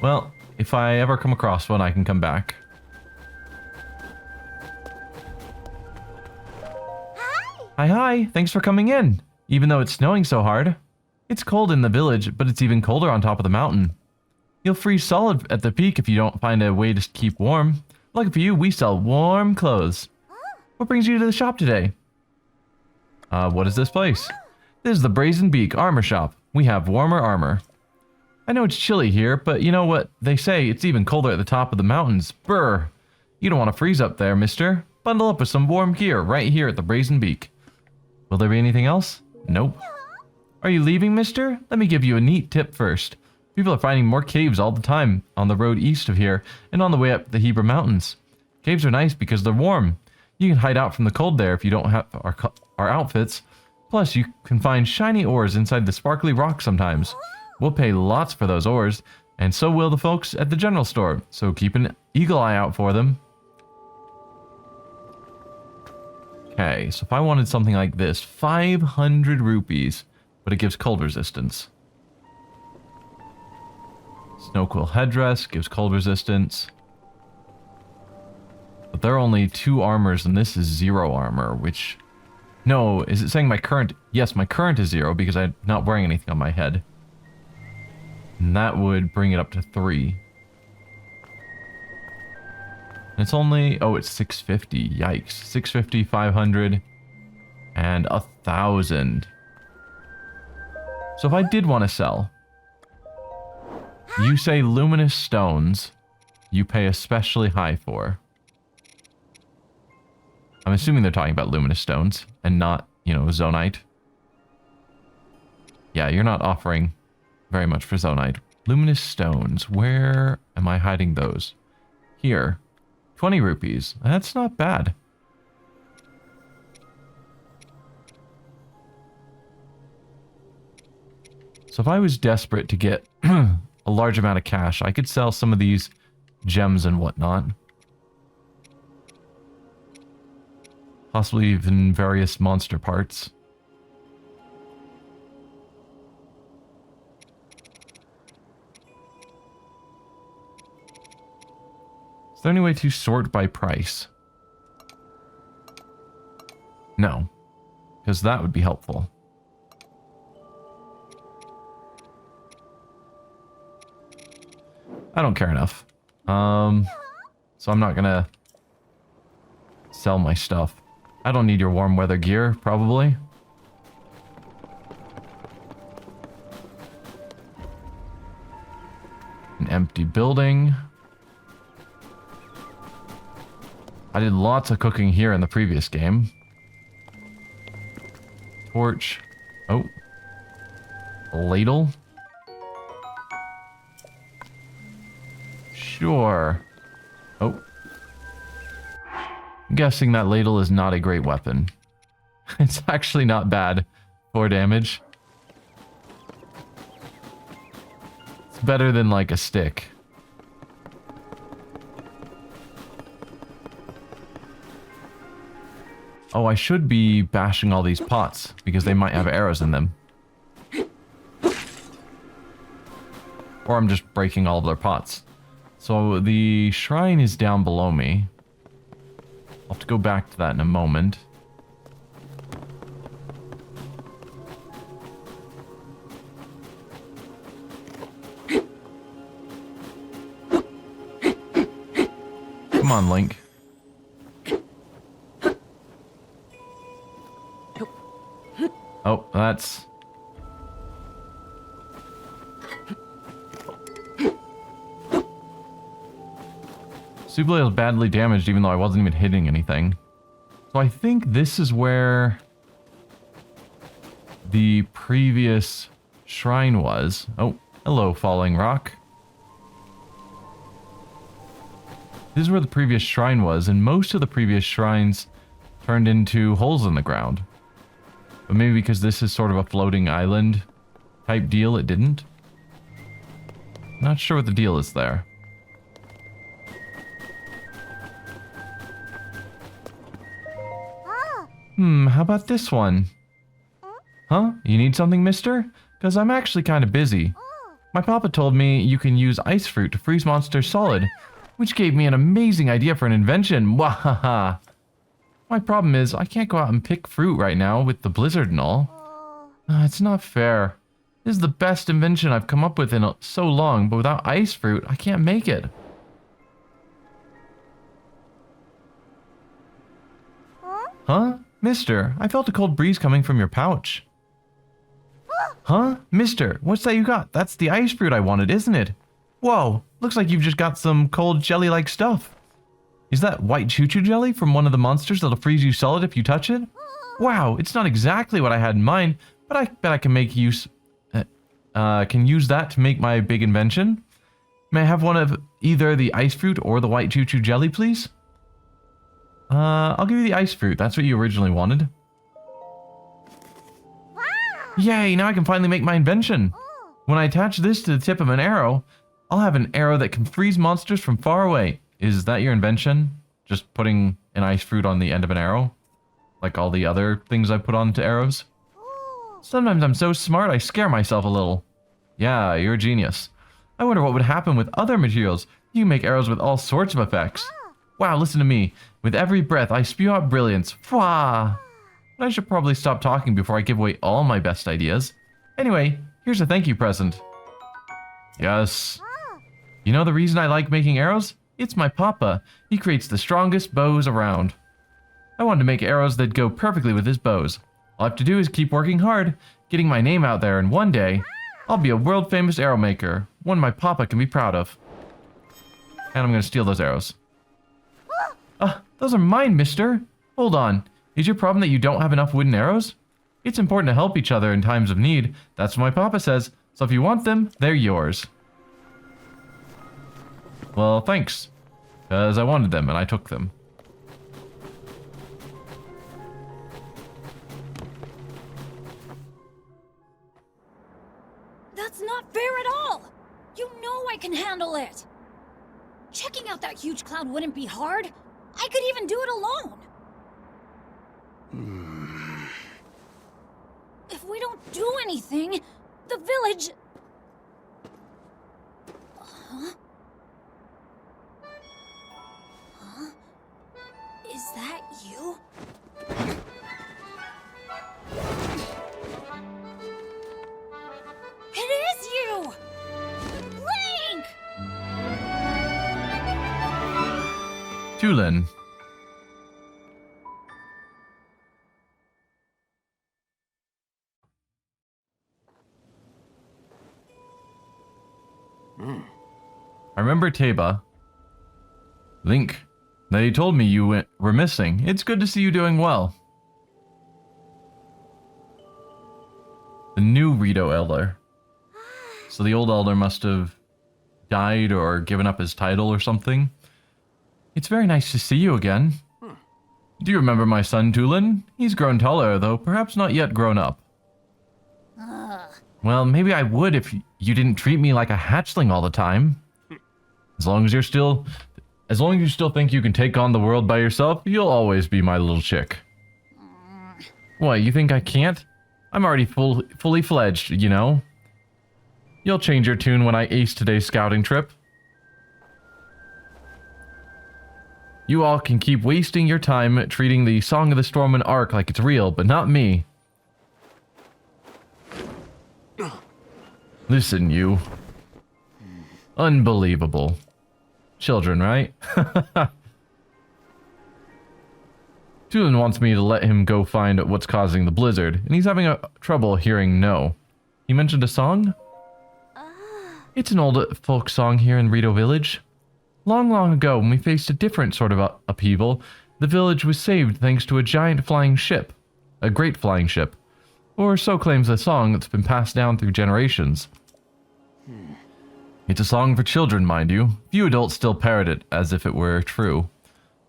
Well, if I ever come across one, I can come back. Hi, hi. Thanks for coming in. Even though it's snowing so hard. It's cold in the village, but it's even colder on top of the mountain. You'll freeze solid at the peak if you don't find a way to keep warm. Lucky for you, we sell warm clothes. What brings you to the shop today? What is this place? This is the Brazen Beak Armor Shop. We have warmer armor. I know it's chilly here, but you know what they say, it's even colder at the top of the mountains. Brr! You don't want to freeze up there, mister. Bundle up with some warm gear right here at the Brazen Beak. Will there be anything else? Nope. Are you leaving, mister? Let me give you a neat tip first. People are finding more caves all the time on the road east of here and on the way up the Hebra Mountains. Caves are nice because they're warm. You can hide out from the cold there if you don't have our outfits. Plus, you can find shiny ores inside the sparkly rock sometimes. We'll pay lots for those ores, and so will the folks at the general store, so keep an eagle eye out for them. Okay, so if I wanted something like this, 500 rupees, but it gives cold resistance. Snowquill headdress gives cold resistance. But there are only 2 armors, and this is 0 armor, which... No, is it saying my current... Yes, my current is 0 because I'm not wearing anything on my head. And that would bring it up to 3. And it's only... Oh, it's 650. Yikes. 650, 500, and 1,000. So if I did want to sell... You say luminous stones you pay especially high for. I'm assuming they're talking about luminous stones and not, you know, zonite. Yeah, you're not offering very much for zonite. Luminous stones, where am I hiding those? Here. 20 rupees. That's not bad. So if I was desperate to get a large amount of cash, I could sell some of these gems and whatnot. Possibly even various monster parts. Is there any way to sort by price? No, because that would be helpful. I don't care enough. So I'm not gonna sell my stuff. I don't need your warm weather gear, probably. An empty building. I did lots of cooking here in the previous game. Torch. Oh. A ladle. Sure. Oh. I'm guessing that ladle is not a great weapon. It's actually not bad for damage. It's better than like a stick. Oh, I should be bashing all these pots because they might have arrows in them. Or I'm just breaking all of their pots. So the shrine is down below me. I'll have to go back to that in a moment. Come on, Link. Oh, that's... Super was badly damaged even though I wasn't even hitting anything. So I think this is where the previous shrine was. Oh, hello, falling rock. This is where the previous shrine was, and most of the previous shrines turned into holes in the ground. But maybe because this is sort of a floating island type deal, it didn't. Not sure what the deal is there. How about this one? Huh? You need something, mister? Because I'm actually kind of busy. My papa told me you can use ice fruit to freeze monsters solid, which gave me an amazing idea for an invention. Wahaha! My problem is, I can't go out and pick fruit right now with the blizzard and all. It's not fair. This is the best invention I've come up with in so long, but without ice fruit, I can't make it. Huh? Mister, I felt a cold breeze coming from your pouch. Huh? Mister, what's that you got? That's the ice fruit I wanted, isn't it? Whoa, looks like you've just got some cold jelly-like stuff. Is that white choo-choo jelly from one of the monsters that'll freeze you solid if you touch it? Wow, it's not exactly what I had in mind, but I bet I can make use... can use that to make my big invention. May I have one of either the ice fruit or the white choo-choo jelly, please? I'll give you the ice fruit. That's what you originally wanted. Yay, now I can finally make my invention. When I attach this to the tip of an arrow, I'll have an arrow that can freeze monsters from far away. Is that your invention? Just putting an ice fruit on the end of an arrow? Like all the other things I put onto arrows? Sometimes I'm so smart I scare myself a little. Yeah, you're a genius. I wonder what would happen with other materials. You can make arrows with all sorts of effects. Wow, listen to me. With every breath, I spew out brilliance. Fwah! But I should probably stop talking before I give away all my best ideas. Anyway, here's a thank you present. Yes. You know the reason I like making arrows? It's my papa. He creates the strongest bows around. I wanted to make arrows that go perfectly with his bows. All I have to do is keep working hard, getting my name out there, and one day, I'll be a world-famous arrow maker. One my papa can be proud of. And I'm going to steal those arrows. Those are mine, mister. Hold on. Is your problem that you don't have enough wooden arrows? It's important to help each other in times of need. That's what my papa says. So if you want them, they're yours. Well, thanks. Because I wanted them and I took them. That's not fair at all! You know I can handle it! Checking out that huge cloud wouldn't be hard. I could even do it alone. If we don't do anything, the village... Huh? Huh? Is that you? It is you! Link! Tulin. I remember Teba. Link, they told me you were missing. It's good to see you doing well. The new Rito Elder. So the old Elder must have died or given up his title or something. It's very nice to see you again. Do you remember my son, Tulin? He's grown taller, though perhaps not yet grown up. Well, maybe I would if you didn't treat me like a hatchling all the time. As long as you still think you can take on the world by yourself, you'll always be my little chick. What, you think I can't? I'm already fully fledged, you know? You'll change your tune when I ace today's scouting trip. You all can keep wasting your time treating the Song of the Storm and Ark like it's real, but not me. Listen, you. Unbelievable. Children, right? Tulin wants me to let him go find what's causing the blizzard, and he's having trouble hearing no. He mentioned a song? It's an old folk song here in Rito Village. Long, long ago, when we faced a different sort of upheaval, the village was saved thanks to a giant flying ship. A great flying ship. Or so claims the song that's been passed down through generations. It's a song for children, mind you. Few adults still parrot it as if it were true.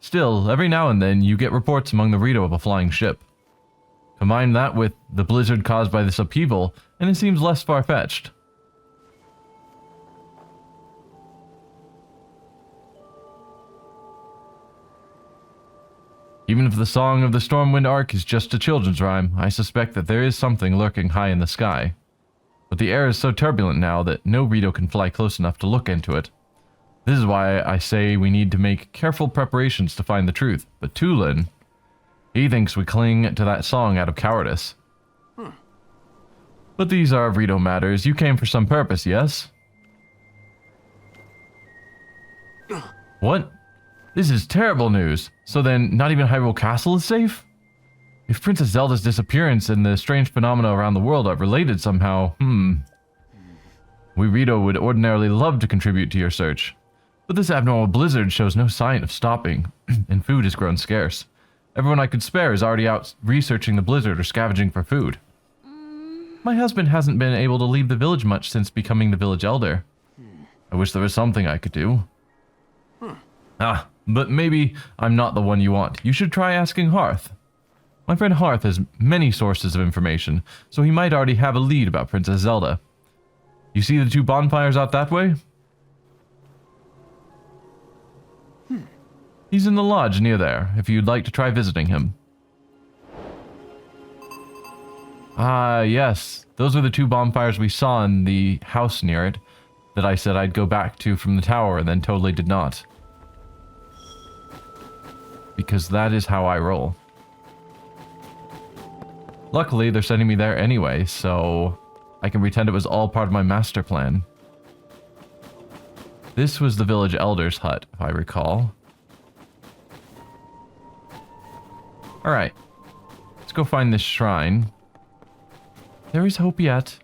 Still, every now and then you get reports among the Rito of a flying ship. Combine that with the blizzard caused by this upheaval, and it seems less far-fetched. Even if the Song of the Stormwind Arc is just a children's rhyme, I suspect that there is something lurking high in the sky. but the air is so turbulent now that no Rito can fly close enough to look into it. This is why I say we need to make careful preparations to find the truth. But Tulin, he thinks we cling to that song out of cowardice. But these are Rito matters. You came for some purpose, yes? What? This is terrible news. So then, not even Hyrule Castle is safe? If Princess Zelda's disappearance and the strange phenomena around the world are related somehow, we Rito would ordinarily love to contribute to your search. But this abnormal blizzard shows no sign of stopping, and food has grown scarce. Everyone I could spare is already out researching the blizzard or scavenging for food. My husband hasn't been able to leave the village much since becoming the village elder. I wish there was something I could do. But maybe I'm not the one you want. You should try asking Hearth. My friend Hearth has many sources of information, so he might already have a lead about Princess Zelda. You see the two bonfires out that way? He's in the lodge near there, if you'd like to try visiting him. Ah, yes. Those are the two bonfires we saw in the house near it, that I said I'd go back to from the tower and then totally did not. Because that is how I roll. Luckily, they're sending me there anyway, so I can pretend it was all part of my master plan. This was the village elder's hut, if I recall. Alright. Let's go find this shrine. There is hope yet.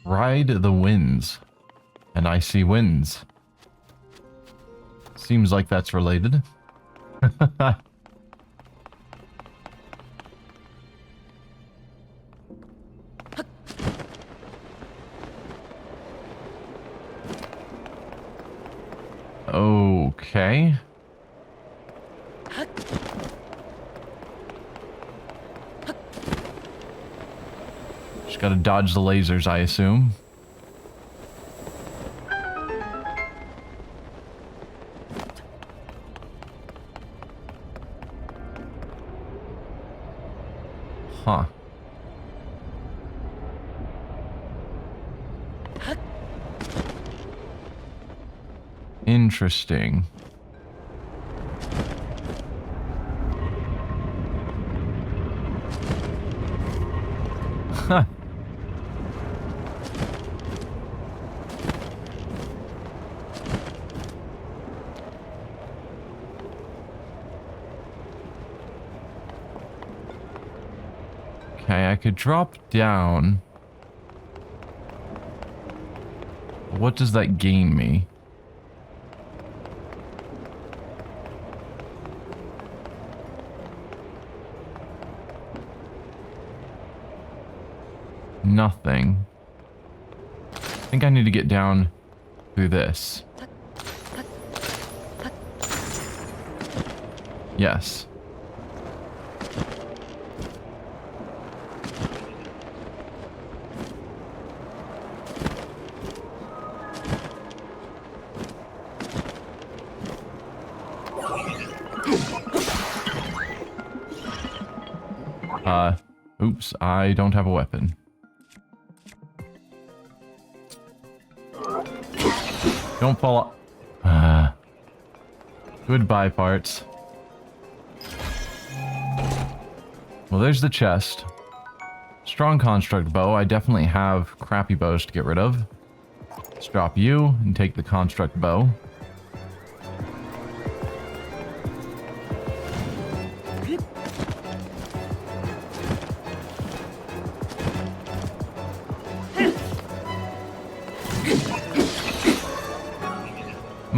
Ride the winds. And I see winds. Seems like that's related. Okay. Just gotta dodge the lasers, I assume. Huh. Interesting. Huh. Okay, I could drop down. What does that gain me? Nothing. I think I need to get down through this. Yes. Oops, I don't have a weapon. Don't fall off. Goodbye, parts. Well, there's the chest. Strong construct bow. I definitely have crappy bows to get rid of. Let's drop you and take the construct bow.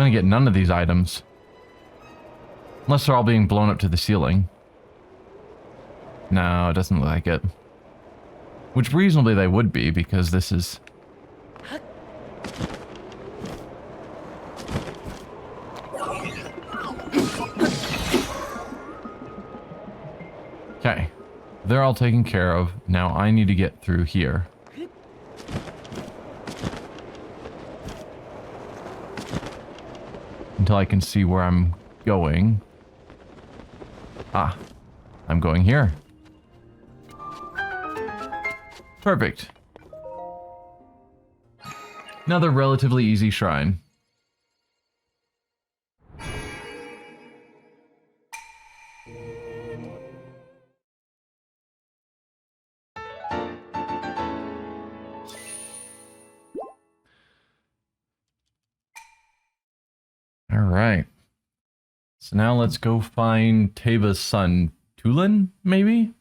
gonna get none of these items. Unless they're all being blown up to the ceiling. No, it doesn't look like it. Which reasonably they would be, because this is... Okay. They're all taken care of. Now I need to get through here. Until I can see where I'm going. Ah. I'm going here. Perfect. Another relatively easy shrine. All right. So now let's go find Teba's son, Tulin, maybe?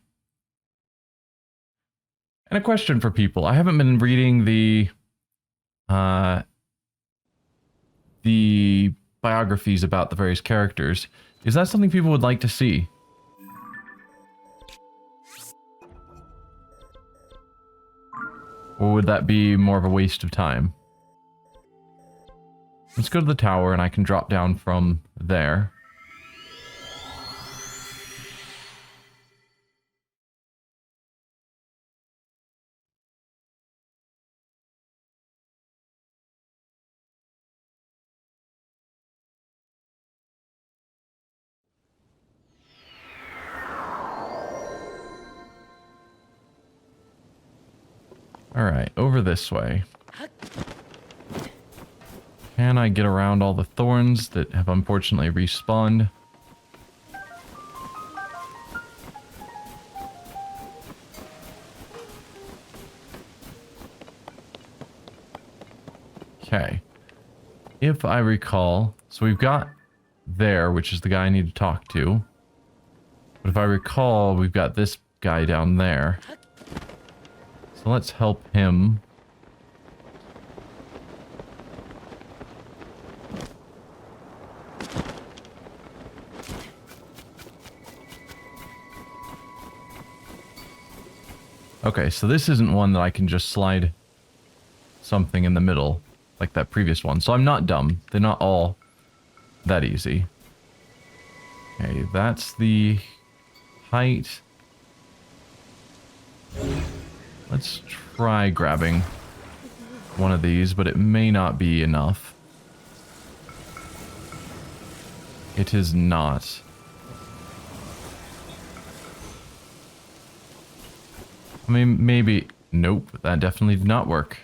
And a question for people. I haven't been reading the biographies about the various characters. Is that something people would like to see? Or would that be more of a waste of time? Let's go to the tower and I can drop down from there. Alright, over this way. Can I get around all the thorns that have unfortunately respawned? Okay. If I recall, so we've got there, which is the guy I need to talk to. But if I recall, we've got this guy down there. So let's help him. Okay, so this isn't one that I can just slide something in the middle like that previous one. So I'm not dumb. They're not all that easy. Okay, that's the height. Let's try grabbing one of these, but it may not be enough. It is not. I mean, maybe... Nope, that definitely did not work.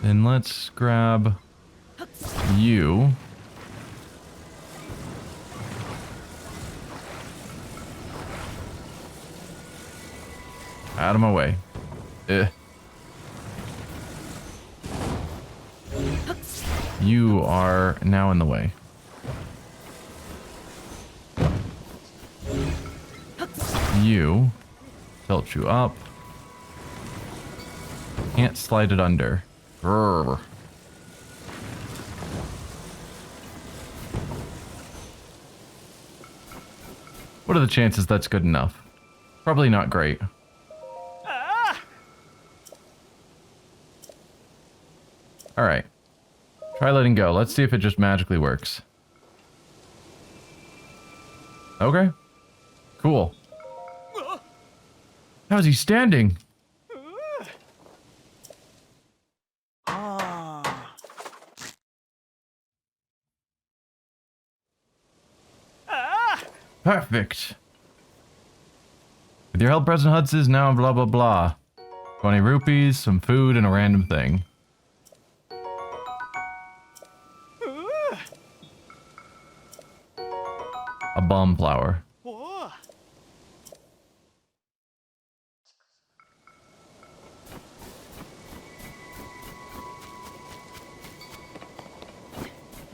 Then let's grab you. Out of my way. You are now in the way. You. Tilt you up. Can't slide it under. Grrr. What are the chances that's good enough? Probably not great. Alright. Try letting go. Let's see if it just magically works. Okay. Cool. How's he standing? Perfect. With your help, President Hudson is now blah blah blah. 20 rupees, some food, and a random thing. A bomb flower.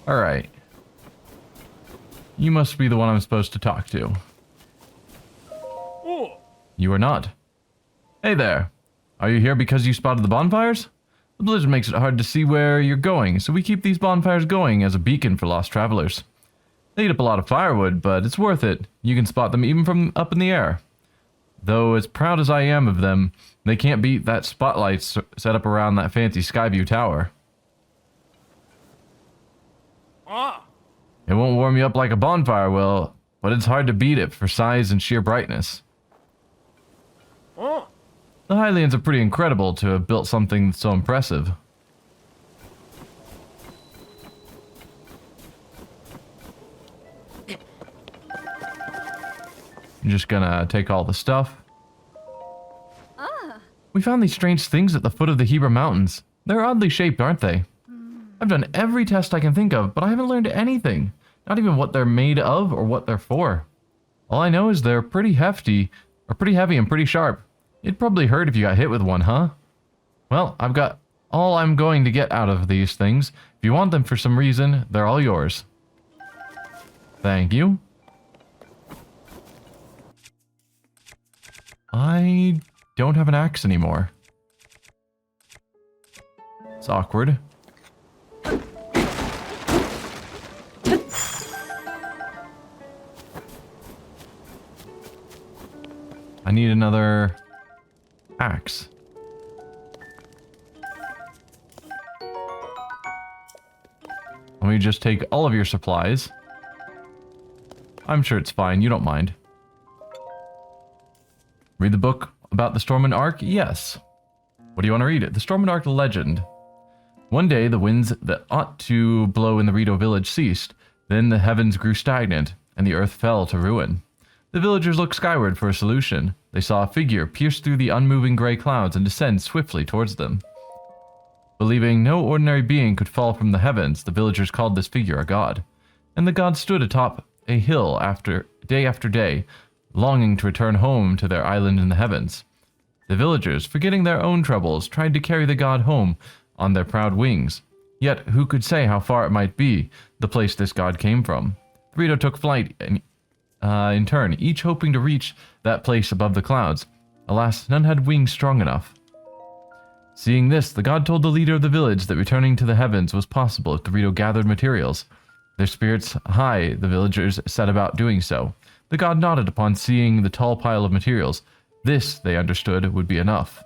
Alright. You must be the one I'm supposed to talk to. You are not. Hey there. Are you here because you spotted the bonfires? The blizzard makes it hard to see where you're going, so we keep these bonfires going as a beacon for lost travelers. They eat up a lot of firewood, but it's worth it. You can spot them even from up in the air. Though as proud as I am of them, they can't beat that spotlight set up around that fancy Skyview tower. It won't warm you up like a bonfire will, but it's hard to beat it for size and sheer brightness. The Hylians are pretty incredible to have built something so impressive. I'm just gonna take all the stuff. We found these strange things at the foot of the Hebra Mountains. They're oddly shaped, aren't they? I've done every test I can think of, but I haven't learned anything. Not even what they're made of or what they're for. All I know is they're pretty hefty, or pretty heavy and pretty sharp. It'd probably hurt if you got hit with one, huh? Well, I've got all I'm going to get out of these things. If you want them for some reason, they're all yours. Thank you. I don't have an axe anymore. It's awkward. I need another axe. Let me just take all of your supplies. I'm sure it's fine, you don't mind. Read the book about the Stormwind Arc? Yes. What do you want to read it? The Stormwind Arc Legend. One day, the winds that ought to blow in the Rito village ceased. Then the heavens grew stagnant, and the earth fell to ruin. The villagers looked skyward for a solution. They saw a figure pierce through the unmoving gray clouds and descend swiftly towards them. Believing no ordinary being could fall from the heavens, the villagers called this figure a god. And the god stood atop a hill after day, longing to return home to their island in the heavens. The villagers, forgetting their own troubles, tried to carry the god home on their proud wings. Yet who could say how far it might be, the place this god came from? The Rito took flight in turn, each hoping to reach that place above the clouds. Alas, none had wings strong enough. Seeing this, the god told the leader of the village that returning to the heavens was possible if the Rito gathered materials. Their spirits high, the villagers set about doing so. The god nodded upon seeing the tall pile of materials. This, they understood, would be enough.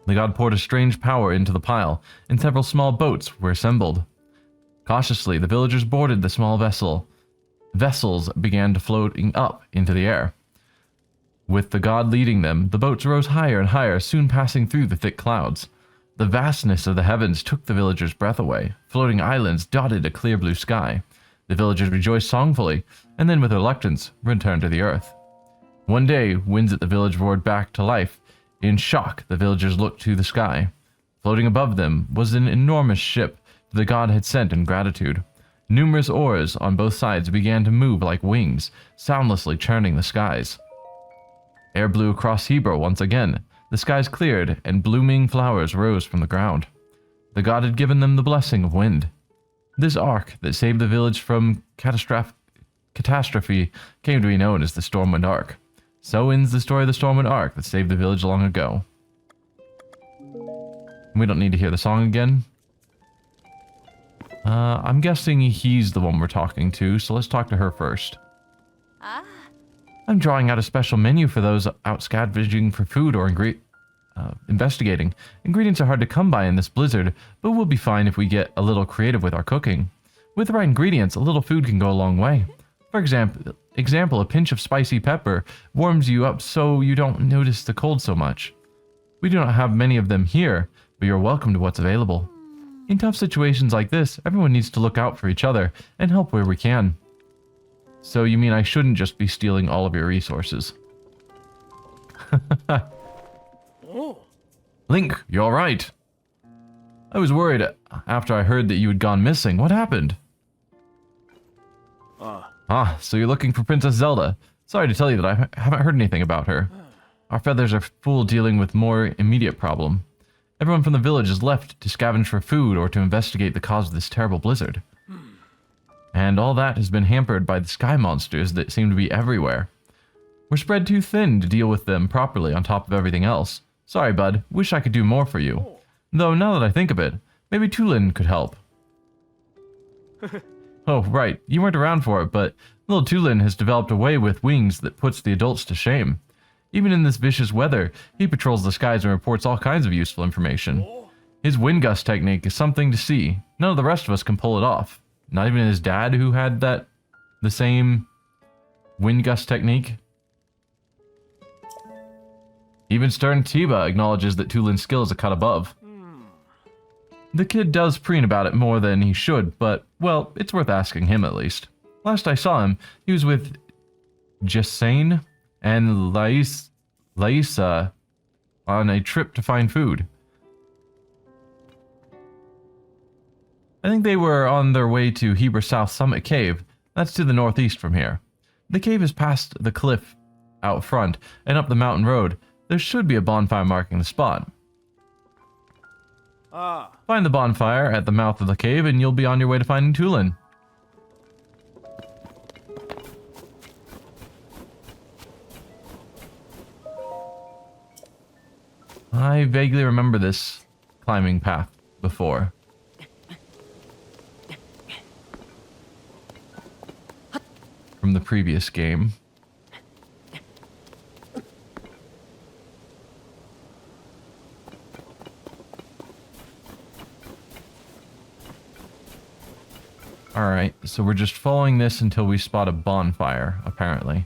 The god poured a strange power into the pile, and several small boats were assembled. Cautiously, the villagers boarded the small vessel. Vessels began to floating up into the air. With the god leading them, the boats rose higher and higher, soon passing through the thick clouds. The vastness of the heavens took the villagers' breath away. Floating islands dotted a clear blue sky. The villagers rejoiced songfully, and then with reluctance returned to the earth. One day, winds at the village roared back to life. In shock, the villagers looked to the sky. Floating above them was an enormous ship that the god had sent in gratitude. Numerous oars on both sides began to move like wings, soundlessly churning the skies. Air blew across Hebra once again. The skies cleared, and blooming flowers rose from the ground. The god had given them the blessing of wind. This arc that saved the village from catastrophe came to be known as the Stormwind Arc. So ends the story of the Stormwind Arc that saved the village long ago. We don't need to hear the song again. I'm guessing he's the one we're talking to, so let's talk to her first. I'm drawing out a special menu for those out scavenging for food or investigating. Ingredients are hard to come by in this blizzard, but we'll be fine if we get a little creative with our cooking. With the right ingredients, a little food can go a long way. For example, a pinch of spicy pepper warms you up so you don't notice the cold so much. We do not have many of them here, but you're welcome to what's available. In tough situations like this, everyone needs to look out for each other and help where we can. So you mean I shouldn't just be stealing all of your resources? Link, you alright? I was worried after I heard that you had gone missing. What happened? So you're looking for Princess Zelda. Sorry to tell you that I haven't heard anything about her. Our feathers are full dealing with more immediate problem. Everyone from the village is left to scavenge for food or to investigate the cause of this terrible blizzard. And all that has been hampered by the sky monsters that seem to be everywhere. We're spread too thin to deal with them properly on top of everything else. Sorry, bud. Wish I could do more for you. Though, now that I think of it, maybe Tulin could help. Oh, right. You weren't around for it, but little Tulin has developed a way with wings that puts the adults to shame. Even in this vicious weather, he patrols the skies and reports all kinds of useful information. His wind gust technique is something to see. None of the rest of us can pull it off. Not even his dad, who had the same wind gust technique. Even stern Teba acknowledges that Tulin's skill is a cut above. The kid does preen about it more than he should, but, well, it's worth asking him at least. Last I saw him, he was with Jasane and Laisa on a trip to find food. I think they were on their way to Hyrule South Summit Cave. That's to the northeast from here. The cave is past the cliff out front and up the mountain road. There should be a bonfire marking the spot. Find the bonfire at the mouth of the cave and you'll be on your way to finding Tulin. I vaguely remember this climbing path before. From the previous game. Alright, so we're just following this until we spot a bonfire, apparently.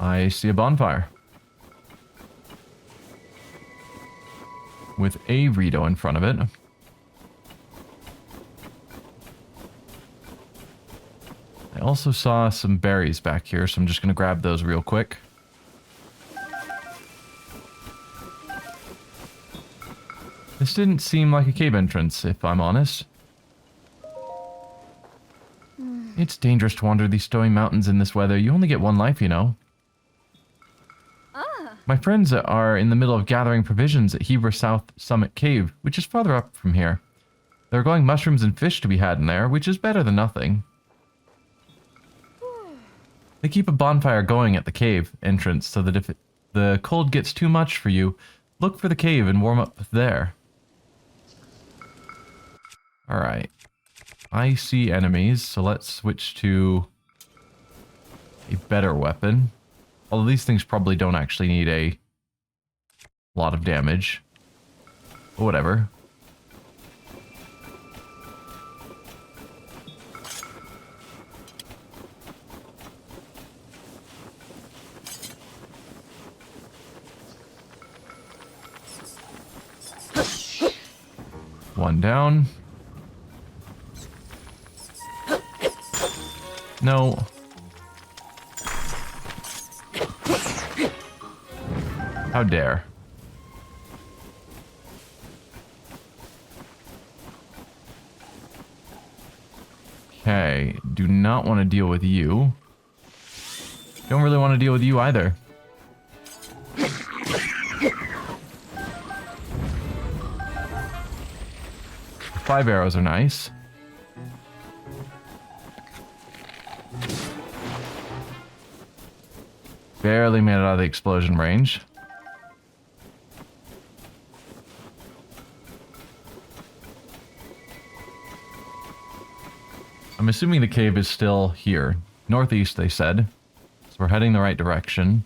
I see a bonfire. With a Rito in front of it. I also saw some berries back here, so I'm just going to grab those real quick. This didn't seem like a cave entrance, if I'm honest. It's dangerous to wander these snowy mountains in this weather. You only get one life, you know. My friends are in the middle of gathering provisions at Hyrule South Summit Cave, which is farther up from here. There are glowing mushrooms and fish to be had in there, which is better than nothing. They keep a bonfire going at the cave entrance so that if the cold gets too much for you, look for the cave and warm up there. Alright. I see enemies, so let's switch to a better weapon. Although these things probably don't actually need a lot of damage. But whatever. One down. No. How dare. Okay, do not want to deal with you. Don't really want to deal with you either. Five arrows are nice. Barely made it out of the explosion range. I'm assuming the cave is still here. Northeast, they said. So we're heading the right direction.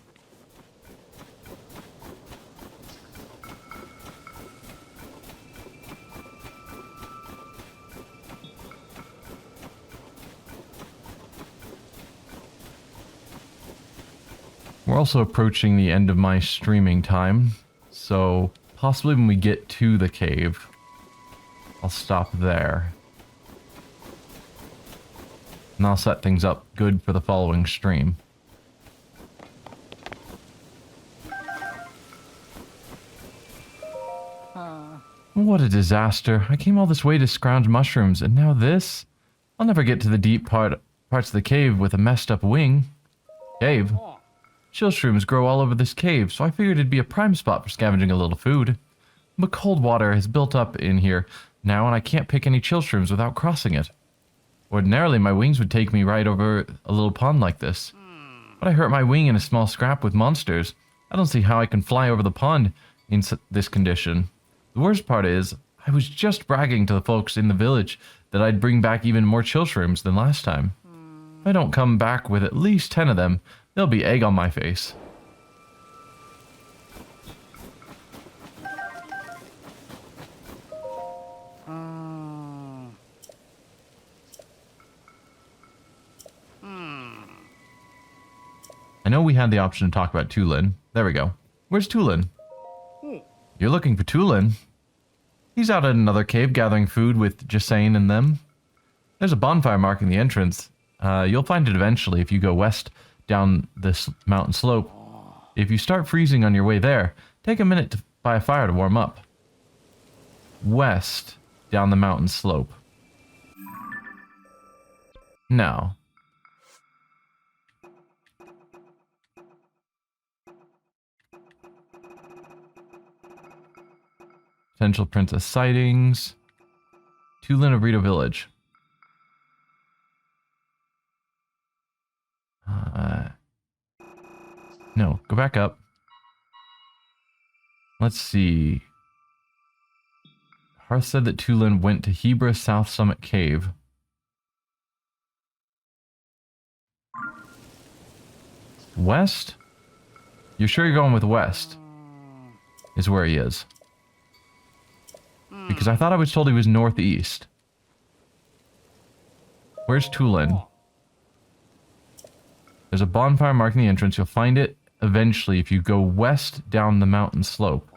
We're also approaching the end of my streaming time, so possibly when we get to the cave, I'll stop there. And I'll set things up good for the following stream. What a disaster. I came all this way to scrounge mushrooms, and now this? I'll never get to the deep parts of the cave with a messed up wing. Cave? Chill shrooms grow all over this cave, so I figured it'd be a prime spot for scavenging a little food. But cold water has built up in here now, and I can't pick any chill shrooms without crossing it. Ordinarily, my wings would take me right over a little pond like this. But I hurt my wing in a small scrap with monsters. I don't see how I can fly over the pond in this condition. The worst part is, I was just bragging to the folks in the village that I'd bring back even more chill shrooms than last time. If I don't come back with at least 10 of them, there'll be egg on my face. I know we had the option to talk about Tulin. There we go. Where's Tulin? You're looking for Tulin? He's out at another cave gathering food with Jasane and them. There's a bonfire marking the entrance. You'll find it eventually if you go west down this mountain slope. If you start freezing on your way there, take a minute by a fire to warm up. West down the mountain slope. Now. Potential princess sightings. Tulin of Rito Village. No, go back up. Let's see. Hearth said that Tulin went to Hebra South Summit Cave. West? You're sure you're going with west? Is where he is. Because I thought I was told he was northeast. Where's Tulin? There's a bonfire marking the entrance. You'll find it eventually if you go west down the mountain slope.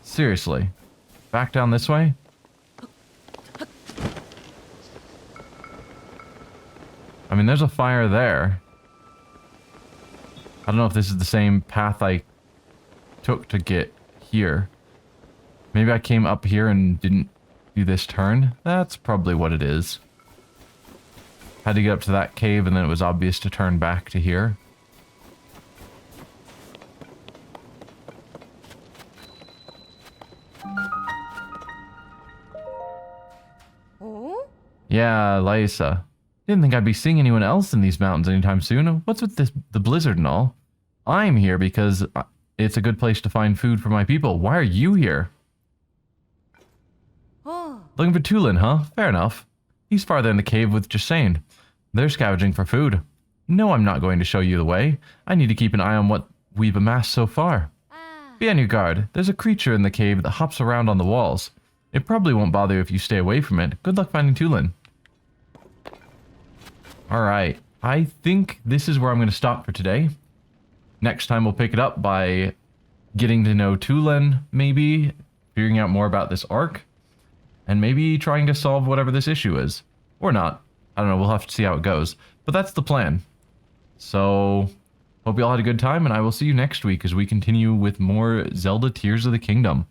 Seriously. Back down this way? I mean, there's a fire there. I don't know if this is the same path I took to get here. Maybe I came up here and didn't do this turn. That's probably what it is. Had to get up to that cave and then it was obvious to turn back to here. Oh? Yeah, Lysa. Didn't think I'd be seeing anyone else in these mountains anytime soon. What's with the blizzard and all? I'm here because it's a good place to find food for my people. Why are you here? Oh. Looking for Tulin, huh? Fair enough. He's farther in the cave with Jasane. They're scavenging for food. No, I'm not going to show you the way. I need to keep an eye on what we've amassed so far. Be on your guard. There's a creature in the cave that hops around on the walls. It probably won't bother you if you stay away from it. Good luck finding Tulin. Alright, I think this is where I'm going to stop for today. Next time we'll pick it up by getting to know Tulin, maybe, figuring out more about this arc, and maybe trying to solve whatever this issue is. Or not. I don't know, we'll have to see how it goes. But that's the plan. So, hope you all had a good time, and I will see you next week as we continue with more Zelda Tears of the Kingdom.